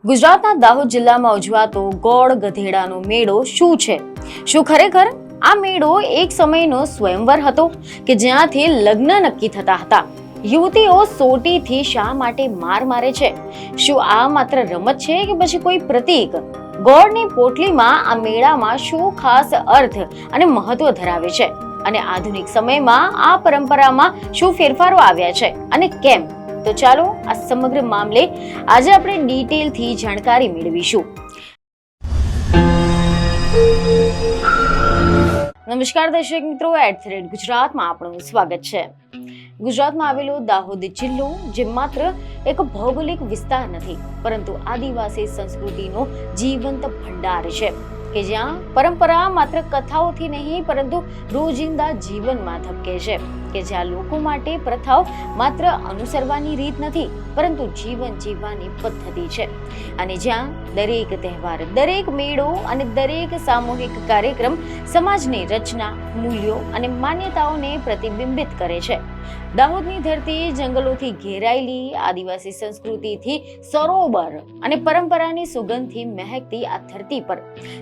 ગુજરાતના દાહોદ જિલ્લામાં ઉજવાતો ગોળ ગધેડાનો મેળો શું છે? શું ખરેખર આ મેળો એક સમયનો સ્વયંવર હતો કે જ્યાંથી લગ્ન નક્કી થતા હતા? યુવતીઓ સોટીથી શા માટે માર મારે છે? શું આ માત્ર રમત છે કે પછી કોઈ પ્રતીક? ગોળની પોટલીમાં આ મેળામાં શું ખાસ અર્થ અને મહત્વ ધરાવે છે? અને આધુનિક સમયમાં આ પરંપરામાં શું ફેરફારો આવ્યા છે અને કેમ? તો ચાલો આ સમગ્ર મામલે આજે આપણે ડિટેલથી જાણકારી મેળવીશું. નમસ્કાર દર્શક મિત્રો, @ગુજરાતમાં આપણું સ્વાગત છે. ગુજરાતમાં આવેલો દાહોદ જિલ્લો જે માત્ર એક ભૌગોલિક વિસ્તાર નથી, પરંતુ આદિવાસી સંસ્કૃતિનો જીવંત ભંડાર છે કે જ્યાં પરંપરા માત્ર કથાઓથી નહીં પરંતુ રોજિંદા જીવનમાં ધબકે છે, કે જ્યાં લોકો માટે પ્રથાઓ માત્ર અનુસરવાની રીત નથી પરંતુ જીવન જીવવાની પદ્ધતિ છે, અને જ્યાં દરેક તહેવાર, દરેક મેળો અને દરેક સામૂહિક કાર્યક્રમ સમાજની રચના, મૂલ્યો અને માન્યતાઓને પ્રતિબિંબિત કરે છે. દાહોદની ધરતી જંગલોથી ઘેરાયેલી, આદિવાસી સંસ્કૃતિથી સરોબર અને પરંપરાની સુગંધથી મહેકતી આ ધરતી પર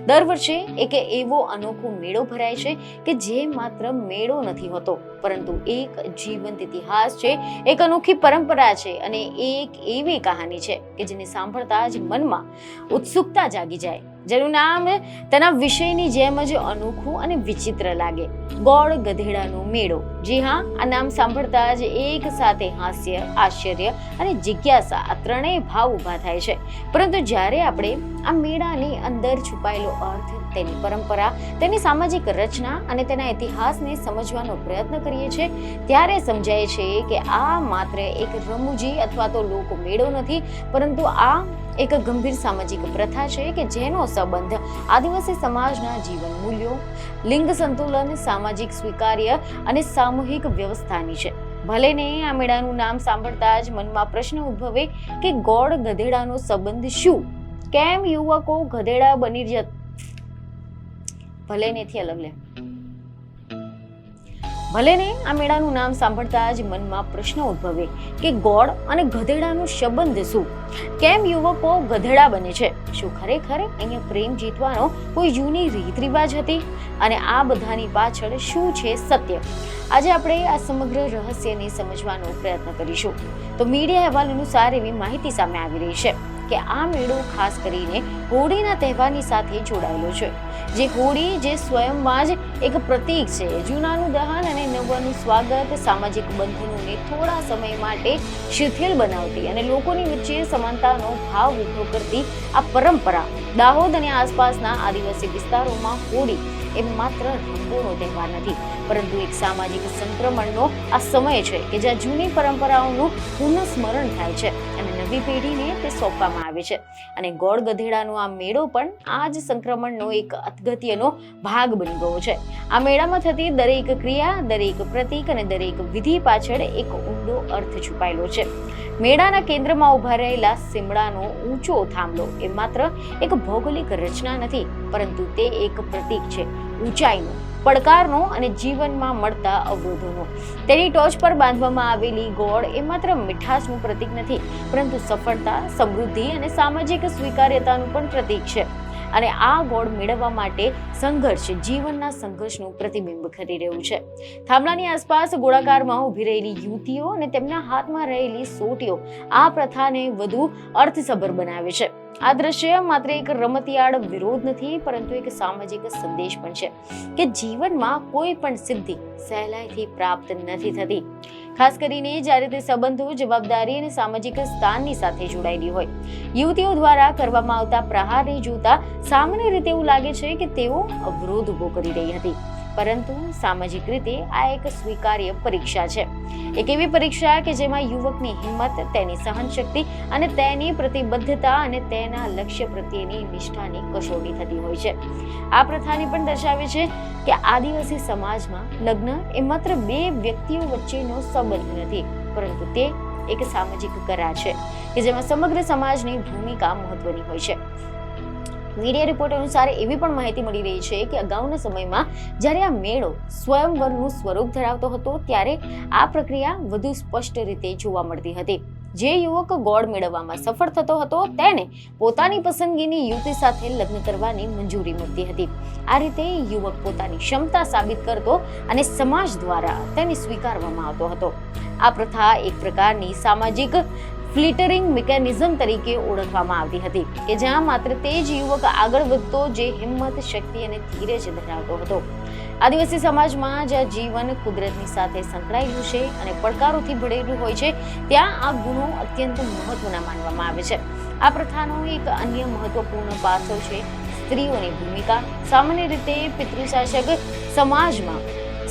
દર વર્ષે એક એવો અનોખો મેળો ભરાય છે કે જે માત્ર મેળો નથી હોતો પરંતુ એક જીવંત ઇતિહાસ છે, એક અનોખી પરંપરા છે અને એક એવી કહાની છે કે જેને સાંભળતા જ મનમાં ઉત્સુકતા જાગી જાય, જેનું નામ તેના વિષયની જેમ જ અનોખું અને વિચિત્ર લાગે: ગોળ ગધેડાનો મેળો. જી હા, આ નામ સાંભળતા જ એક સાથે હાસ્ય, આશ્ચર્ય અને જિજ્ઞાસા આ ત્રણેય ભાવ ઊભા થાય છે. પરંતુ જ્યારે આપણે આ મેળાની અંદર છુપાયેલો અર્થ, તેની પરંપરા, તેની સામાજિક રચના અને તેના ઇતિહાસને સમજવાનો પ્રયત્ન કરીએ છીએ, ત્યારે સમજાય છે કે આ માત્ર એક રમૂજી અથવા તો લોક મેળો નથી, પરંતુ આ એક ગંભીર સામાજિક પ્રથા છે કે જેનો સંબંધ આદિવાસી સમાજના જીવન મૂલ્યો, લિંગ સંતુલન, સામાજિક સ્વીકાર્ય અને સામૂહિક વ્યવસ્થાની છે. ભલે ને આ મેળાનું નામ સાંભળતા જ મનમાં પ્રશ્ન ઉદ્ભવે કે ગોળ ગધેડાનો સંબંધ શું? કેમ યુવકો ગધેડા બની ભલે ને આ મેળાનું નામ સાંભળતા જ મનમાં પ્રશ્ન ઉદ્ભવે કે ગોળ અને ગધેડાનો સંબંધ શું? કેમ યુવકો ગધેડા બને છે? શું ખરેખર અહીંયા પ્રેમ જીતવાનો કોઈ જૂની રીત રિવાજ હતી? અને આ બધાની પાછળ શું છે સત્ય? આજે આપણે આ સમગ્ર રહસ્યને સમજવાનો પ્રયત્ન કરીશું. તો મીડિયા અહેવાલ અનુસાર એવી માહિતી સામે આવી રહી છે કે આ મેળો ખાસ કરીને હોળીના તહેવારની સાથે જોડાયેલો છે. હોળી જે સ્વયંમાં જ એક પ્રતીક છે, જૂનાનું દહન અને નવાનું સ્વાગત, સામાજિક બંધનોને થોડા સમય માટે શિથિલ બનાવતી અને લોકોની વચ્ચે સમાનતાનો ભાવ ઉભો કરતી આ પરંપરા. દાહોદ અને આસપાસના આદિવાસી વિસ્તારોમાં હોળી એ માત્ર રંગોનો તહેવાર નથી, પરંતુ એક સામાજિક સંક્રમણનો આ સમય છે કે જ્યાં જૂની પરંપરાઓનું પુનઃસ્મરણ થાય છે અને નવી પેઢીને તે સોંપવામાં આવે છે. અને ગોળ ગધેડાનો આ મેળો પણ આ જ સંક્રમણનો એક અગત્યનો ભાગ બની ગયો છે. આ મેળામાં થતી દરેક ક્રિયા, દરેક પ્રતીક અને દરેક વિધિ પાછળ એક ઊંડો અર્થ છુપાયેલો છે. મેળાના કેન્દ્રમાં ઉભા રહેલા સીમડાનો ઊંચો થાંભલો એ માત્ર એક ભૌગોલિક રચના નથી, પરંતુ તે એક પ્રતીક છે ઊંચાઈનો, પડકારનો અને જીવનમાં મળતા અવરોધોનો. તેની ટોચ પર બાંધવામાં આવેલી ગોળ એ માત્ર મીઠાશનું પ્રતીક નથી, પરંતુ સફળતા, સમૃદ્ધિ અને સામાજિક સ્વીકાર્યતાનું પણ પ્રતીક છે. અને આ ગોળ મેળવવા માટે સંઘર્ષ, જીવનના સંઘર્ષનું પ્રતિબિંબ કરી રહ્યું છે. થાંભલાની આસપાસ ગોળાકારમાં ઊભી રહેલી યુવતીઓ અને તેમના હાથમાં રહેલી સોટીઓ આ પ્રથાને વધુ અર્થસભર બનાવે છે. આ દ્રશ્ય માત્ર એક રમતિયાળ વિરોધ નથી, પરંતુ એક સામાજિક સંદેશ પણ છે કે જીવનમાં કોઈ પણ સિદ્ધિ સહેલાઈથી પ્રાપ્ત નથી થતી, ખાસ કરીને જ્યારે તે સંબંધો, જવાબદારી અને સામાજિક સ્થાનની સાથે જોડાયેલી હોય. યુવતીઓ દ્વારા કરવામાં આવતા પ્રહારને જોતા સામાન્ય રીતે એવું લાગે છે કે તેઓ અવરોધ ઉભો કરી રહી હતી, પરંતુ સામાજિક રીતે આ એક સ્વીકાર્ય પરીક્ષા છે. એક એવી પરીક્ષા કે જેમાં યુવકની હિંમત, તેની સહનશક્તિ અને તેની પ્રતિબદ્ધતા અને તેના લક્ષ્ય પ્રત્યેની નિષ્ઠાની કસોટી થતી હોય છે. આ પ્રથાને પણ દર્શાવે છે કે આદિવાસી સમાજમાં લગ્ન એ માત્ર બે વ્યક્તિઓ વચ્ચેનો સંબંધ નથી, પરંતુ તે એક સામાજિક કરાર છે કે જેમાં સમગ્ર સમાજની ભૂમિકા મહત્વની હોય છે. મીડિયા રિપોર્ટ અનુસાર એવી પણ માહિતી મળી રહી છે કે અગાઉના સમયમાં જ્યારે આ મેળો સ્વયંવરનું સ્વરૂપ ધરાવતો હતો, ત્યારે આ પ્રક્રિયા વધુ સ્પષ્ટ રીતે જોવા મળતી હતી. જે યુવક ગોળ મેળવવામાં સફળ થતો હતો તેને પોતાની પસંદગીની યુવતી સાથે લગ્ન કરવાની મંજૂરી મળતી હતી. આ રીતે યુવક પોતાની ક્ષમતા સાબિત કરતો અને સમાજ દ્વારા તેને સ્વીકારવામાં આવતો હતો. આ પ્રથા એક પ્રકારની સામાજિક ફ્લિટરિંગ મિકેનિઝમ તરીકે ઓળખવામાં આવતી હતી કે જ્યાં માત્ર તે જ યુવક આગળ વધતો જે હિંમત, શક્તિ અને ધીરજ ધરાવતો હતો. આદિવાસી સમાજમાં જ્યાં જીવન કુદરતની સાથે સંકળાયેલું છે અને પડકારોથી ભરેલું હોય છે ત્યાં આ ગુણો અત્યંત મહત્વના માનવામાં આવે છે. આ પ્રથાનો એક અન્ય મહત્વપૂર્ણ પાસો છે સ્ત્રીઓની ભૂમિકા. સામાન્ય રીતે પિતૃશાસક સમાજમાં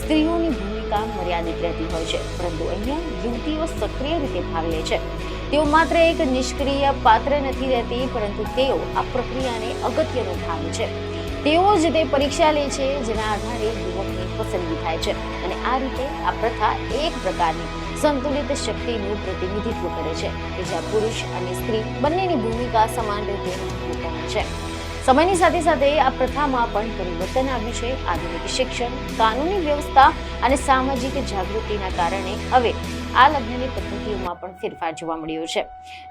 સ્ત્રીઓની ભૂમિકા મર્યાદિત રહેતી હોય છે, પરંતુ અહીંયા યુવતીઓ સક્રિય રીતે ભાગ લે છે. તેઓ માત્ર એક નિષ્ક્રિય પાત્ર નથી રહેતી, પરંતુ તેઓ આ પ્રક્રિયાને અગત્યનો ભાગ છે. તેઓ જ તે પરીક્ષા લે છે જેના આધારે યુવકની પસંદગી થાય છે. અને આ રીતે આ પ્રથા એક પ્રકારની સંતુલિત શક્તિનું પ્રતિનિધિત્વ કરે છે કે જ્યાં પુરુષ અને સ્ત્રી બંનેની ભૂમિકા સમાન રીતે મહત્વપૂર્ણ છે. સમયની સાથે સાથે આ પ્રથામાં પણ પરિવર્તન આવ્યું છે. આધુનિક શિક્ષણ, કાનૂની વ્યવસ્થા અને સામાજિક જાગૃતિના કારણે હવે આ લગ્નની પદ્ધતિઓમાં પણ ફેરફાર જોવા મળ્યો છે.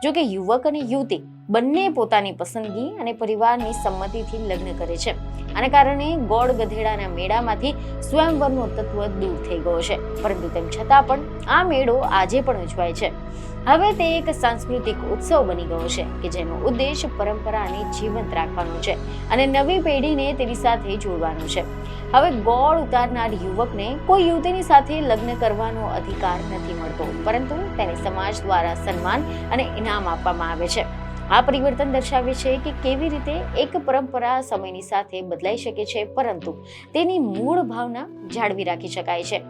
જો કે યુવક અને યુવતી બંને પોતાની પસંદગી અને પરિવારની સંમતિથી લગ્ન કરે છે. આના કારણે ગોળ ગધેડાના મેળામાંથી સ્વયંવરનો તત્વ દૂર થઈ ગયો છે, પરંતુ તેમ છતાં પણ આ મેળો આજે પણ ઉજવાય છે. હવે તે એક સાંસ્કૃતિક ઉત્સવ બની ગયો છે કે જેનો ઉદ્દેશ પરંપરાને જીવંત રાખવાનો છે અને નવી પેઢીને તેની સાથે જોડવાનો છે. હવે ગોળ ઉતારનાર યુવકને કોઈ યુવતીની સાથે લગ્ન કરવાનો અધિકાર નથી મળતો, પરંતુ તેને સમાજ દ્વારા સન્માન અને ઇનામ આપવામાં આવે છે. આ પરિવર્તન દર્શાવે છે કે કેવી રીતે એક પરંપરા સમયની સાથે બદલાઈ શકે છે, પરંતુ તેની મૂળ ભાવના જાળવી રાખી શકાય છે.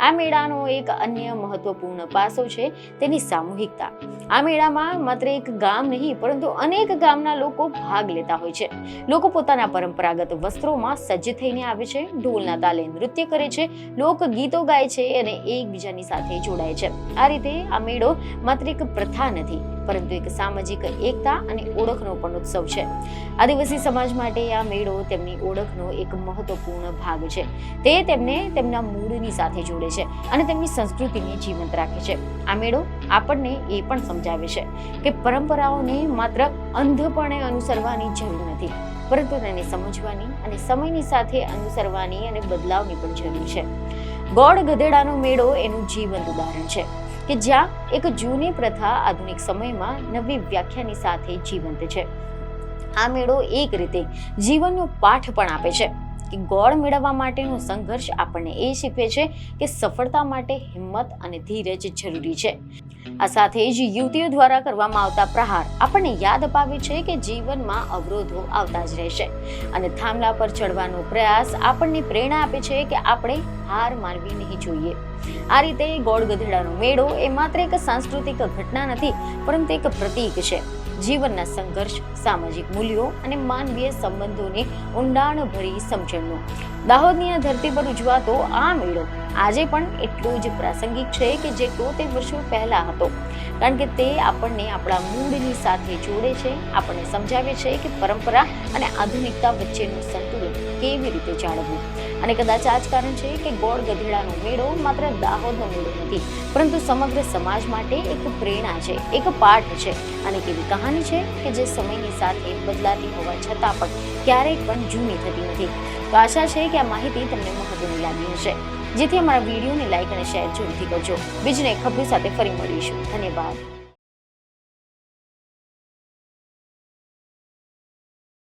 આ મેળાનો એક અન્ય મહત્વપૂર્ણ પાસો છે તેની સામૂહિકતા. આ મેળામાં માત્ર એક ગામ નહીં, પરંતુ અનેક ગામના લોકો ભાગ લેતા હોય છે. લોકો પોતાના પરંપરાગત વસ્ત્રોમાં સજ્જ થઈને આવે છે, ઢોલના તાલે નૃત્ય કરે છે, લોકગીતો ગાય છે અને એકબીજાની સાથે જોડાય છે. આ રીતે આ મેળો માત્ર એક પ્રથા નથી, પરંતુ એક સામાજિક એકતા અને ઓળખનો પણ ઉત્સવ છે. આદિવાસી સમાજ માટે આ મેળો તેમની ઓળખનો એક મહત્વપૂર્ણ ભાગ છે. તે તેમને તેમના મૂળની સાથે જોડે છે અને તેમની સંસ્કૃતિને જીવંત રાખે છે. આ મેળો આપણને એ પણ સમજાવે છે કે પરંપરાઓને માત્ર અંધપણે અનુસરવાની જરૂર નથી, પરંતુ તેને સમજવાની અને સમયની સાથે અનુસરવાની અને બદલાવની પણ જરૂર છે. ગોળ ગધેડાનો મેળો એનું જીવંત ઉદાહરણ છે કે જ્યાં એક જૂની પ્રથા આધુનિક સમયમાં નવી વ્યાખ્યાની સાથે જીવંત છે. આ મેળો એક રીતે જીવનનો પાઠ પણ આપે છે કે ગોળ મેળવવા માટેનો સંઘર્ષ આપણને એ શીખવે છે કે સફળતા માટે હિંમત અને ધીરજ જરૂરી છે. આ સાથે જ યુવતીઓ દ્વારા કરવામાં આવતા પ્રહાર આપણને યાદ અપાવે છે કે જીવનમાં અવરોધો આવતા જ રહેશે અને થાંભલા પર ચડવાનો પ્રયાસ આપણને પ્રેરણા આપે છે કે આપણે હાર માનવી નહીં જોઈએ. આ રીતે ગોળ ગધેડાનો મેળો એ માત્ર એક સાંસ્કૃતિક ઘટના નથી, પરંતુ એક પ્રતીક છે જીવનના સંઘર્ષ, સામાજિક મૂલ્યો અને માનવીય સંબંધોની ઊંડાણભરી સમજણનો. દાહોદની આ ધરતી પર ઉજવાતો આ મેળો આજે પણ એટલો જ પ્રાસંગિક છે કે જેટલો તે વર્ષો પહેલા હતો, કારણ કે તે આપણને આપણા મૂળની સાથે જોડે છે, આપણને સમજાવે છે કે પરંપરા અને આધુનિકતા વચ્ચેનું સંતુલન કેવી રીતે જાળવવું. અને કદાચ આ જ કારણ છે કે ગોળ ગધેડાનો મેળો માત્ર દાહોદનો મેળો નથી, પરંતુ સમગ્ર સમાજ માટે એક પ્રેરણા છે, એક પાઠ છે અને એવી કહાની છે કે જે સમયની સાથે બદલાતી હોવા છતાં પણ ક્યારેય પણ જૂની થતી નથી. તો આશા છે કે આ માહિતી તમને મહત્વની લાગી હશે, જેથી અમારા વિડીયોને લાઈક અને શેર જરૂરથી કરજો. બીજને ખબર સાથે ફરી મળીશું. ધન્યવાદ.